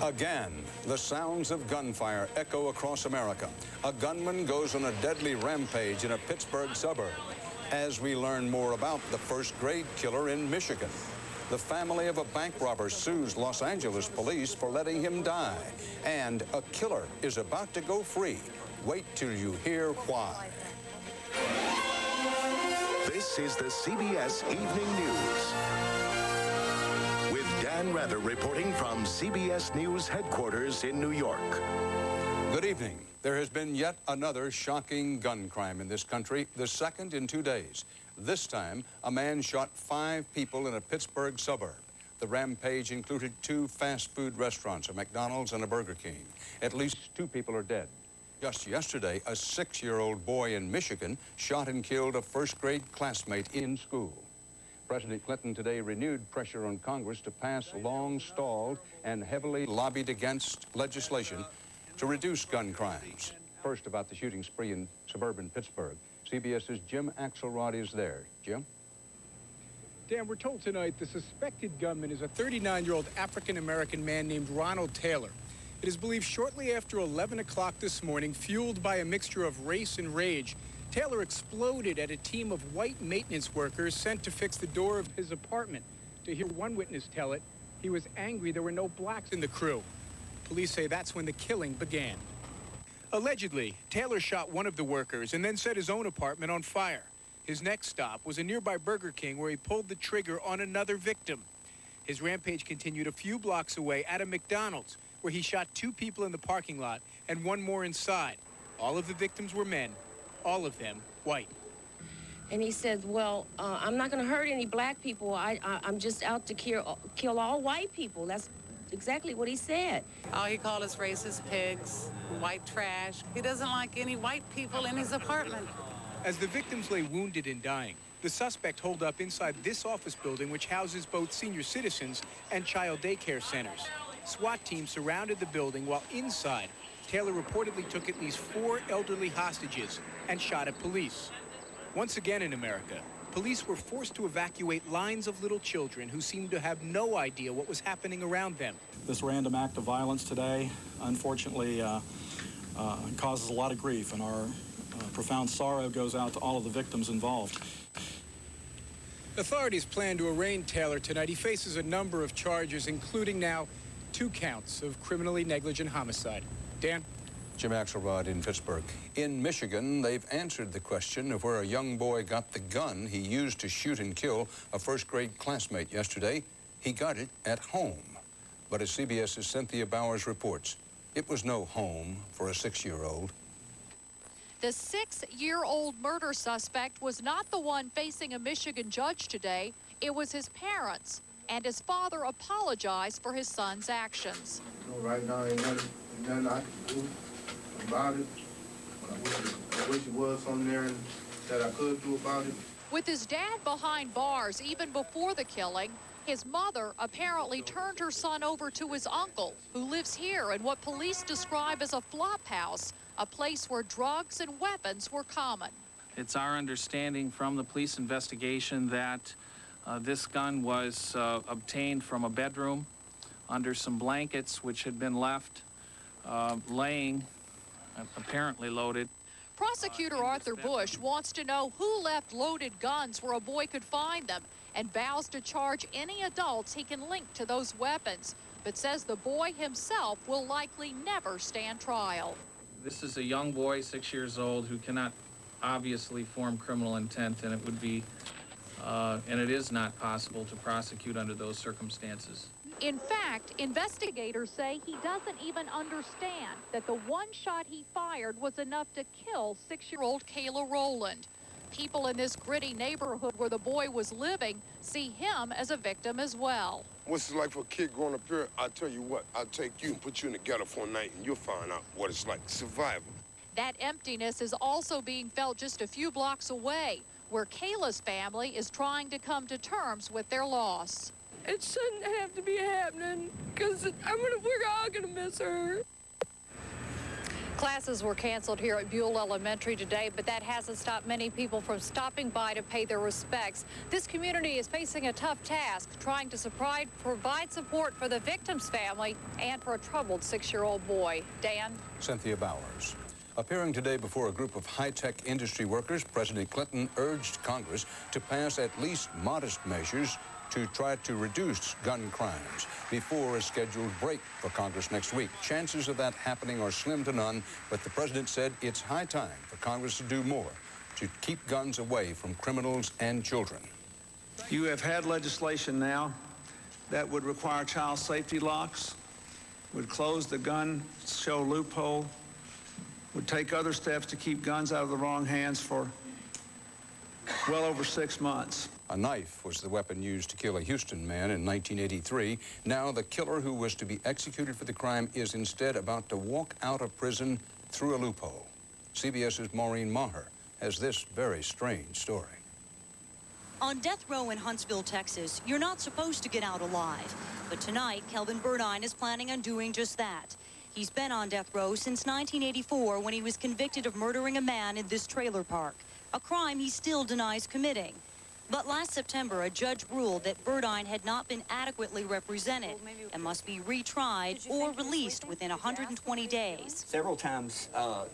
Again, the sounds of gunfire echo across America. A gunman goes on a deadly rampage in a Pittsburgh suburb. As we learn more about the first-grade killer in Michigan, the family of a bank robber sues Los Angeles police for letting him die. And a killer is about to go free. Wait till you hear why. This is the CBS Evening News. With Dan Rather reporting from CBS News headquarters in New York. Good evening. There has been yet another shocking gun crime in this country, the second in 2 days. This time, a man shot 5 people in a Pittsburgh suburb. The rampage included 2 fast food restaurants, a McDonald's and a Burger King. At least 2 people are dead. Just yesterday, a 6-year-old boy in Michigan shot and killed a first-grade classmate in school. President Clinton today renewed pressure on Congress to pass long-stalled and heavily lobbied against legislation to reduce gun crimes. First, about the shooting spree in suburban Pittsburgh. CBS's Jim Axelrod is there. Jim? Dan, we're told tonight the suspected gunman is a 39-year-old African-American man named Ronald Taylor. It is believed shortly after 11 o'clock this morning, fueled by a mixture of race and rage, Taylor exploded at a team of white maintenance workers sent to fix the door of his apartment. To hear one witness tell it, he was angry there were no blacks in the crew. Police say that's when the killing began. Allegedly, Taylor shot one of the workers and then set his own apartment on fire. His next stop was a nearby Burger King where he pulled the trigger on another victim. His rampage continued a few blocks away at a McDonald's, where he shot 2 people in the parking lot and 1 more inside. All of the victims were men, all of them white. And he says, well, I'm not going to hurt any black people. I'm just out to kill all white people. That's exactly what he said. Oh, he called us racist pigs, white trash. He doesn't like any white people in his apartment. As the victims lay wounded and dying, the suspect holed up inside this office building, which houses both senior citizens and child daycare centers. SWAT teams surrounded the building while inside, Taylor reportedly took at least 4 elderly hostages and shot at police. Once again in America, police were forced to evacuate lines of little children who seemed to have no idea what was happening around them. This random act of violence today, unfortunately, causes a lot of grief, and our profound sorrow goes out to all of the victims involved. Authorities plan to arraign Taylor tonight. He faces a number of charges, including now 2 counts of criminally negligent homicide. Dan? Jim Axelrod in Pittsburgh. In Michigan, they've answered the question of where a young boy got the gun he used to shoot and kill a first-grade classmate yesterday. He got it at home. But as CBS's Cynthia Bowers reports, it was no home for a 6-year-old. The 6-year-old murder suspect was not the one facing a Michigan judge today. It was his parents, and his father apologized for his son's actions. Right now, ain't nothing I can do about it. I wish it was something there that I could do about it. With his dad behind bars even before the killing, his mother apparently turned her son over to his uncle, who lives here in what police describe as a flop house, a place where drugs and weapons were common. It's our understanding from the police investigation that this gun was obtained from a bedroom under some blankets which had been left laying, apparently loaded. Prosecutor Arthur Bush wants to know who left loaded guns where a boy could find them and vows to charge any adults he can link to those weapons, but says the boy himself will likely never stand trial. This is a young boy, 6 years old, who cannot obviously form criminal intent, and it would be, and it is not possible to prosecute under those circumstances. In fact, investigators say he doesn't even understand that the one shot he fired was enough to kill 6-year-old Kayla Rowland. People in this gritty neighborhood where the boy was living see him as a victim as well. What's it like for a kid growing up here? I tell you what, I'll take you and put you in the ghetto for a night and you'll find out what it's like, survival. That emptiness is also being felt just a few blocks away, where Kayla's family is trying to come to terms with their loss. It shouldn't have to be happening, because we're all gonna miss her. Classes were canceled here at Buell Elementary today, but that hasn't stopped many people from stopping by to pay their respects. This community is facing a tough task, trying to provide support for the victim's family and for a troubled 6-year-old boy. Dan? Cynthia Bowers. Appearing today before a group of high-tech industry workers, President Clinton urged Congress to pass at least modest measures to try to reduce gun crimes before a scheduled break for Congress next week. Chances of that happening are slim to none, but the president said it's high time for Congress to do more to keep guns away from criminals and children. You have had legislation now that would require child safety locks, would close the gun show loophole, would take other steps to keep guns out of the wrong hands for well over 6 months. A knife was the weapon used to kill a Houston man in 1983. Now the killer who was to be executed for the crime is instead about to walk out of prison through a loophole. CBS's Maureen Maher has this very strange story. On death row in Huntsville, Texas, you're not supposed to get out alive. But tonight, Kelvin Burdine is planning on doing just that. He's been on death row since 1984 when he was convicted of murdering a man in this trailer park, a crime he still denies committing. But last September, a judge ruled that Burdine had not been adequately represented and must be retried or released within 120 days. Several times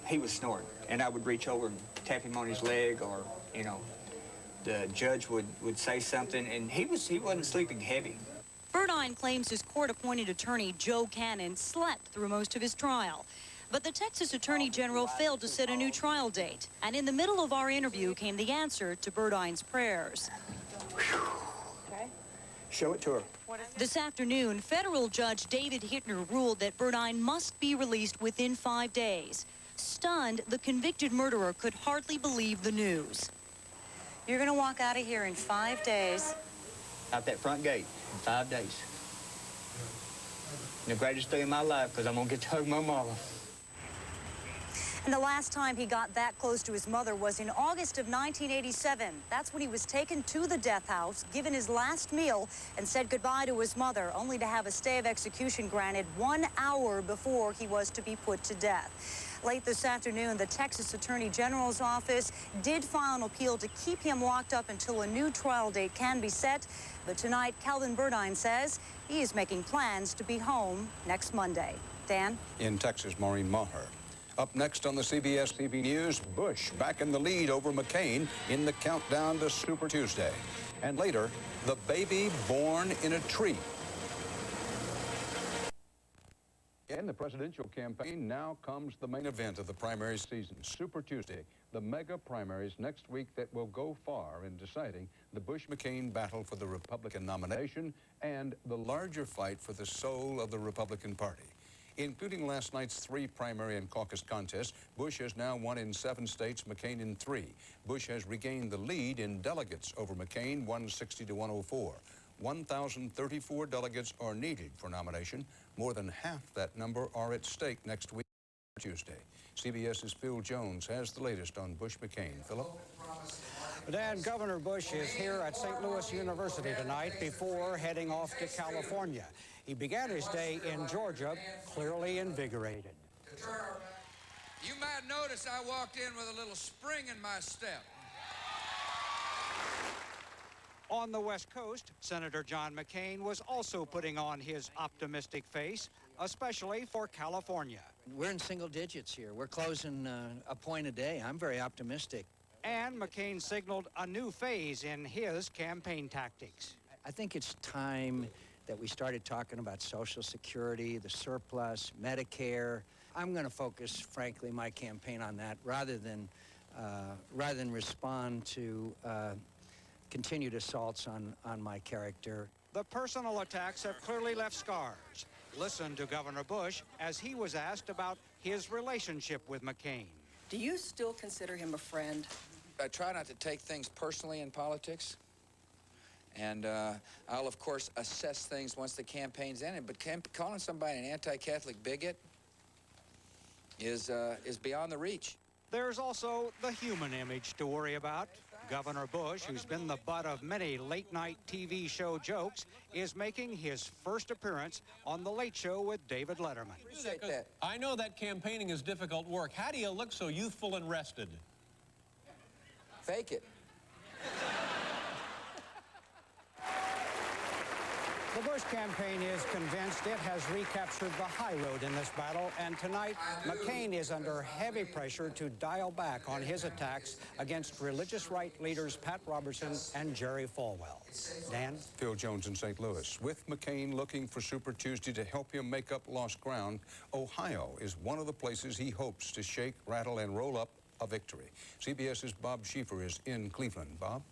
he was snoring, and I would reach over and tap him on his leg, or, you know, the judge would say something, and he wasn't sleeping heavy. Burdine claims his court-appointed attorney, Joe Cannon, slept through most of his trial. But the Texas Attorney General failed to set a new trial date. And in the middle of our interview came the answer to Burdine's prayers. Okay. Show it to her. This afternoon, federal judge David Hittner ruled that Burdine must be released within 5 days. Stunned, the convicted murderer could hardly believe the news. You're going to walk out of here in 5 days. Out that front gate in 5 days. The greatest day of my life, because I'm going to get to hug my mama. And the last time he got that close to his mother was in August of 1987. That's when he was taken to the death house, given his last meal, and said goodbye to his mother, only to have a stay of execution granted 1 hour before he was to be put to death. Late this afternoon, the Texas Attorney General's office did file an appeal to keep him locked up until a new trial date can be set. But tonight, Kelvin Burdine says he is making plans to be home next Monday. Dan? In Texas, Maureen Maher. Up next on the CBS TV News, Bush back in the lead over McCain in the countdown to Super Tuesday. And later, the baby born in a tree. In the presidential campaign, now comes the main event of the primary season, Super Tuesday, the mega primaries next week that will go far in deciding the Bush-McCain battle for the Republican nomination and the larger fight for the soul of the Republican Party. Including last night's 3 primary and caucus contests, Bush has now won in 7 states, McCain in 3. Bush has regained the lead in delegates over McCain, 160 to 104. 1,034 delegates are needed for nomination. More than half that number are at stake next week, Tuesday. CBS's Phil Jones has the latest on Bush-McCain. Philip? Dan, Governor Bush is here at St. Louis University tonight before heading off to California. He began his day in Georgia, clearly invigorated. You might notice I walked in with a little spring in my step. On the West Coast, Senator John McCain was also putting on his optimistic face, especially for California. We're in single digits here. We're closing a point a day. I'm very optimistic. And McCain signaled a new phase in his campaign tactics. I think it's time that we started talking about Social Security, the surplus, Medicare. I'm going to focus, frankly, my campaign on that rather than respond to continued assaults on my character. The personal attacks have clearly left scars. Listen to Governor Bush as he was asked about his relationship with McCain. Do you still consider him a friend? I try not to take things personally in politics. And I'll, of course, assess things once the campaign's ended. But calling somebody an anti-Catholic bigot is beyond the reach. There's also the human image to worry about. Governor Bush, who's been the butt of many late-night TV show jokes, is making his first appearance on The Late Show with David Letterman. Appreciate that. I know that campaigning is difficult work. How do you look so youthful and rested? Fake it. The Bush campaign is convinced it has recaptured the high road in this battle, and tonight McCain is under heavy pressure to dial back on his attacks against religious right leaders Pat Robertson and Jerry Falwell. Dan? Phil Jones in St. Louis. With McCain looking for Super Tuesday to help him make up lost ground, Ohio is one of the places he hopes to shake, rattle, and roll up a victory. CBS's Bob Schieffer is in Cleveland. Bob?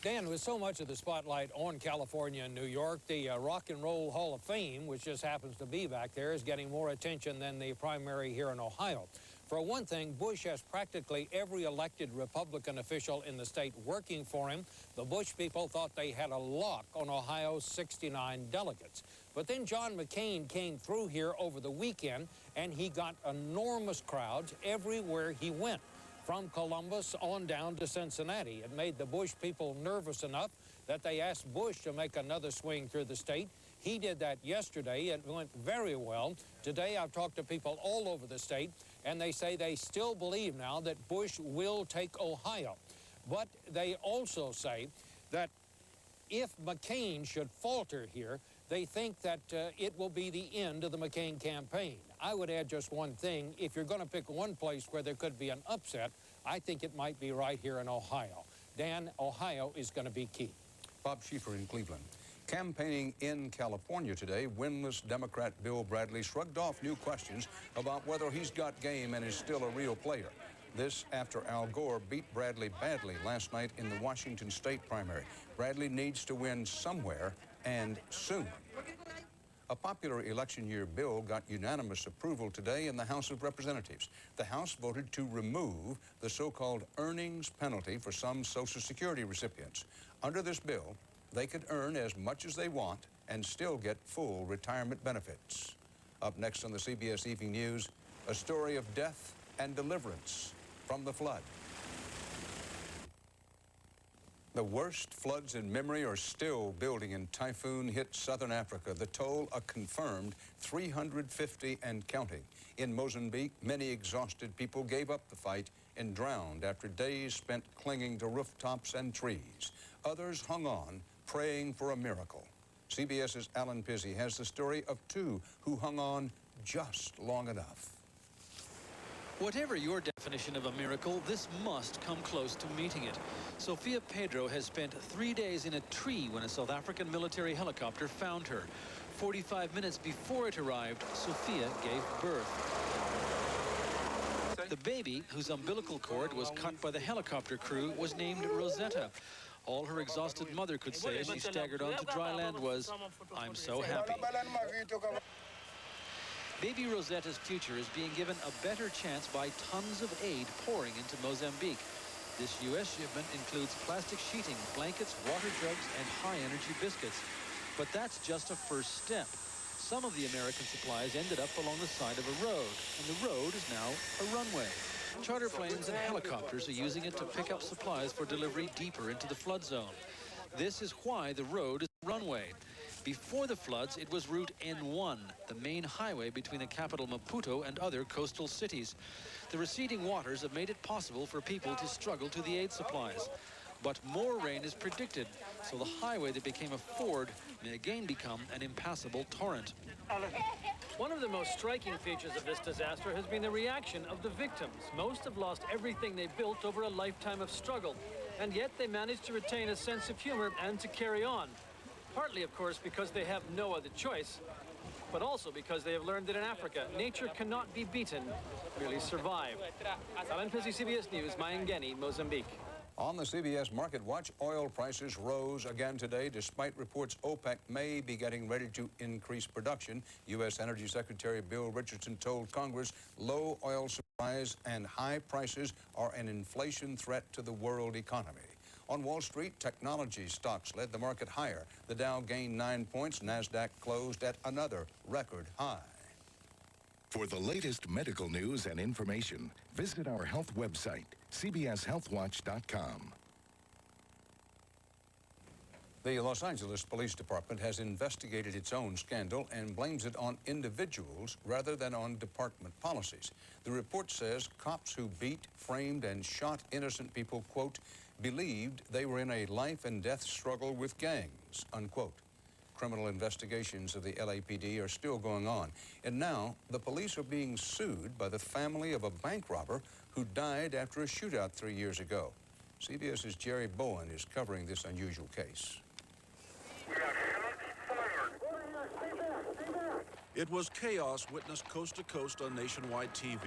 Dan, with so much of the spotlight on California and New York, the Rock and Roll Hall of Fame, which just happens to be back there, is getting more attention than the primary here in Ohio. For one thing, Bush has practically every elected Republican official in the state working for him. The Bush people thought they had a lock on Ohio's 69 delegates. But then John McCain came through here over the weekend, and he got enormous crowds everywhere he went, from Columbus on down to Cincinnati. It made the Bush people nervous enough that they asked Bush to make another swing through the state. He did that yesterday. It went very well. Today I've talked to people all over the state, and they say they still believe now that Bush will take Ohio. But they also say that if McCain should falter here, they think that it will be the end of the McCain campaign. I would add just one thing. If you're going to pick one place where there could be an upset, I think it might be right here in Ohio. Dan, Ohio is going to be key. Bob Schieffer in Cleveland. Campaigning in California today, winless Democrat Bill Bradley shrugged off new questions about whether he's got game and is still a real player. This after Al Gore beat Bradley badly last night in the Washington state primary. Bradley needs to win somewhere and soon. A popular election year bill got unanimous approval today in the House of Representatives. The House voted to remove the so-called earnings penalty for some Social Security recipients. Under this bill, they could earn as much as they want and still get full retirement benefits. Up next on the CBS Evening News, a story of death and deliverance from the flood. The worst floods in memory are still building in typhoon-hit southern Africa. The toll a confirmed 350 and counting. In Mozambique, many exhausted people gave up the fight and drowned after days spent clinging to rooftops and trees. Others hung on, praying for a miracle. CBS's Alan Pizzi has the story of two who hung on just long enough. Whatever your definition of a miracle, this must come close to meeting it. Sofia Pedro has spent 3 days in a tree when a South African military helicopter found her. 45 minutes before it arrived, Sofia gave birth. The baby, whose umbilical cord was cut by the helicopter crew, was named Rosetta. All her exhausted mother could say as she staggered onto dry land was, "I'm so happy." Baby Rosetta's future is being given a better chance by tons of aid pouring into Mozambique. This U.S. shipment includes plastic sheeting, blankets, water jugs, and high-energy biscuits. But that's just a first step. Some of the American supplies ended up along the side of a road, and the road is now a runway. Charter planes and helicopters are using it to pick up supplies for delivery deeper into the flood zone. This is why the road is a runway. Before the floods, it was Route N1, the main highway between the capital Maputo and other coastal cities. The receding waters have made it possible for people to struggle to the aid supplies. But more rain is predicted, so the highway that became a ford may again become an impassable torrent. One of the most striking features of this disaster has been the reaction of the victims. Most have lost everything they built over a lifetime of struggle, and yet they managed to retain a sense of humor and to carry on. Partly, of course, because they have no other choice, but also because they have learned that in Africa, nature cannot be beaten, merely survived. Alan Pizzi, CBS News, Mayangeni, Mozambique. On the CBS Market Watch, oil prices rose again today despite reports OPEC may be getting ready to increase production. U.S. Energy Secretary Bill Richardson told Congress low oil supplies and high prices are an inflation threat to the world economy. On Wall Street, technology stocks led the market higher. The Dow gained 9 points. NASDAQ closed at another record high. For the latest medical news and information, visit our health website, cbshealthwatch.com. The Los Angeles Police Department has investigated its own scandal and blames it on individuals rather than on department policies. The report says cops who beat, framed, and shot innocent people, quote, believed they were in a life and death struggle with gangs, unquote. Criminal investigations of the LAPD are still going on. And now the police are being sued by the family of a bank robber who died after a shootout 3 years ago. CBS's Jerry Bowen is covering this unusual case. It was chaos witnessed coast to coast on nationwide TV.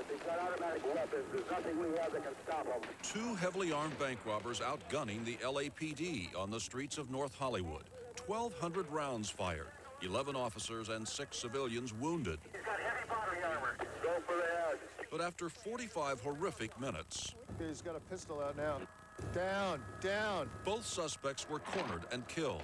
They've got automatic weapons. There's nothing we have that can stop them. Two heavily armed bank robbers outgunning the LAPD on the streets of North Hollywood. 1,200 rounds fired, 11 officers and 6 civilians wounded. He's got heavy body armor. Go for the head. But after 45 horrific minutes, He's got a pistol out now. Down, down. both suspects were cornered and killed.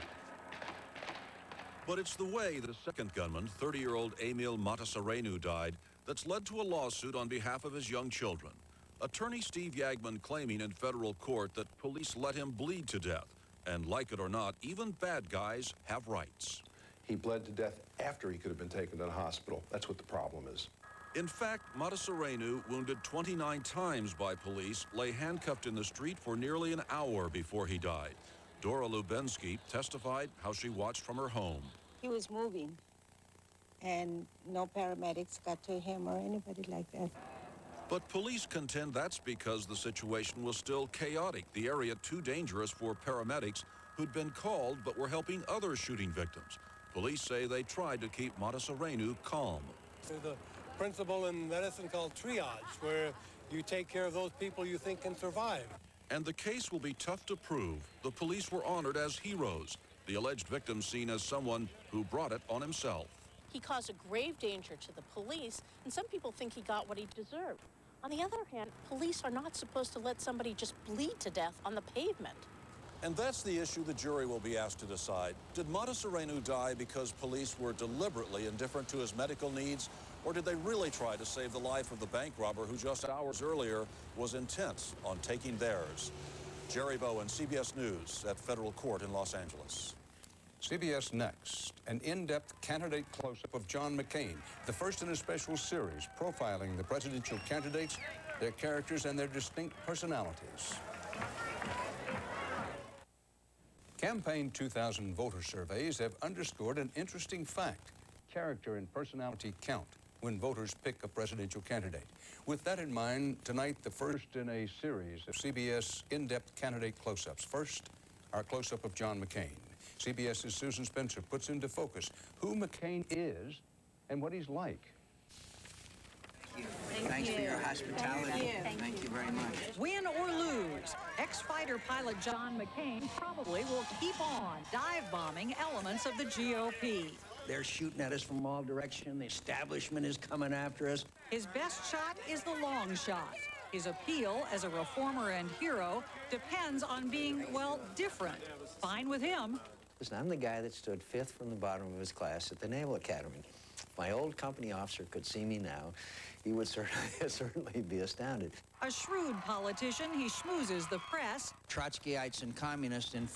But it's the way the second gunman, 30-year-old Emil Matasareanu, died that's led to a lawsuit on behalf of his young children. Attorney Steve Yagman claiming in federal court that police let him bleed to death. And like it or not, even bad guys have rights. He bled to death after he could have been taken to the hospital. That's what the problem is. In fact, Matasareanu, wounded 29 times by police, lay handcuffed in the street for nearly an hour before he died. Dora Lubensky testified how she watched from her home. He was moving, and no paramedics got to him or anybody like that. But police contend that's because the situation was still chaotic, the area too dangerous for paramedics who'd been called but were helping other shooting victims. Police say they tried to keep Matasareanu calm. There's a principle in medicine called triage, where you take care of those people you think can survive. And the case will be tough to prove. The police were honored as heroes, the alleged victim seen as someone who brought it on himself. He caused a grave danger to the police, and some people think he got what he deserved. On the other hand, police are not supposed to let somebody just bleed to death on the pavement. And that's the issue the jury will be asked to decide. Did Matasareanu die because police were deliberately indifferent to his medical needs, or did they really try to save the life of the bank robber who just hours earlier was intent on taking theirs? Jerry Bowen, CBS News at federal court in Los Angeles. CBS Next, an in-depth candidate close-up of John McCain, the first in a special series profiling the presidential candidates, their characters, and their distinct personalities. Campaign 2000 voter surveys have underscored an interesting fact. Character and personality count when voters pick a presidential candidate. With that in mind, tonight, the first in a series of CBS in-depth candidate close-ups. First, our close-up of John McCain. CBS's Susan Spencer puts into focus who McCain is and what he's like. Thanks for your hospitality. Thank you very much. Win or lose, ex-fighter pilot John McCain probably will keep on dive-bombing elements of the GOP. They're shooting at us from all directions. The establishment is coming after us. His best shot is the long shot. His appeal as a reformer and hero depends on being, well, different. Fine with him. Listen, I'm the guy that stood 5th from the bottom of his class at the Naval Academy. If my old company officer could see me now, he would certainly be astounded. A shrewd politician, he schmoozes the press. Trotskyites and communists in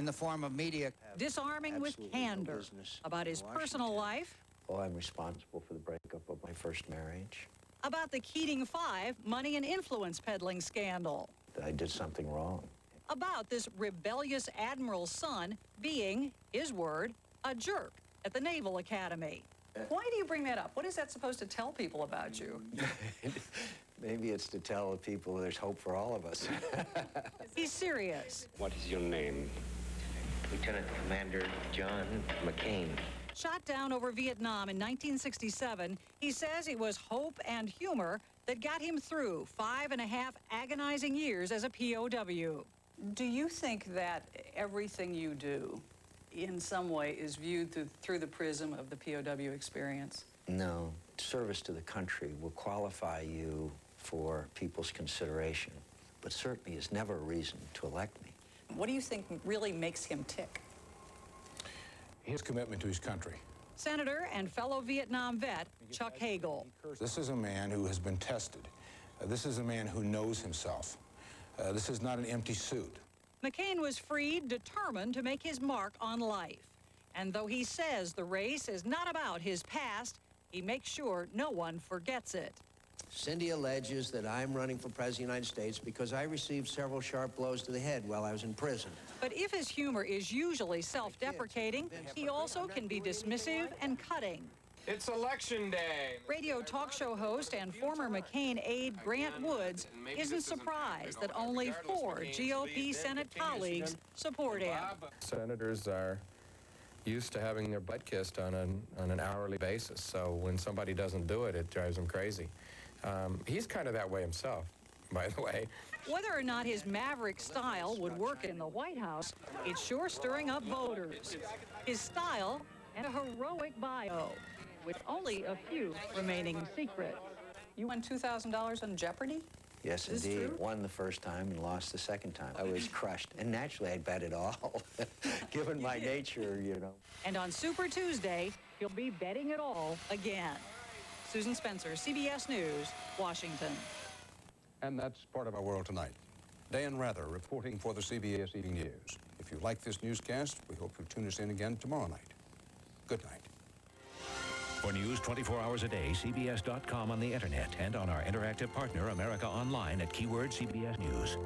the form of media. Disarming with candor about his personal life. Oh, I'm responsible for the breakup of my first marriage. About the Keating Five money and influence peddling scandal. I did something wrong. About this rebellious admiral's son being, his word, a jerk at the Naval Academy. Why do you bring that up? What is that supposed to tell people about you? Maybe it's to tell people there's hope for all of us. He's serious. What is your name? Lieutenant Commander John McCain. Shot down over Vietnam in 1967, he says it was hope and humor that got him through 5.5 agonizing years as a POW. Do you think that everything you do in some way is viewed through the prism of the POW experience? No. Service to the country will qualify you for people's consideration, but certainly is never a reason to elect me. What do you think really makes him tick? His commitment to his country. Senator and fellow Vietnam vet Chuck Hagel. This is a man who has been tested. This is a man who knows himself. This is not an empty suit. McCain was freed, determined to make his mark on life. And though he says the race is not about his past, he makes sure no one forgets it. Cindy alleges that I'm running for President of the United States because I received several sharp blows to the head while I was in prison. But if his humor is usually self-deprecating, he also can be dismissive and cutting. It's Election Day. Radio talk show host and former McCain aide Grant Woods isn't surprised that only 4 GOP Senate colleagues support him. Senators are used to having their butt kissed on an hourly basis, so when somebody doesn't do it, it drives them crazy. He's kind of that way himself, by the way. Whether or not his maverick style would work in the White House, it's sure stirring up voters. His style and a heroic bio, with only a few remaining secrets. You won $2,000 on Jeopardy? Yes, Is this indeed. true? Won the first time and lost the second time. I was crushed. And naturally, I'd bet it all, given my nature, you know. And on Super Tuesday, he'll be betting it all again. Susan Spencer, CBS News, Washington. And that's part of our world tonight. Dan Rather reporting for the CBS Evening News. If you like this newscast, we hope you tune us in again tomorrow night. Good night. For news 24 hours a day, CBS.com on the internet and on our interactive partner, America Online at keyword CBS News.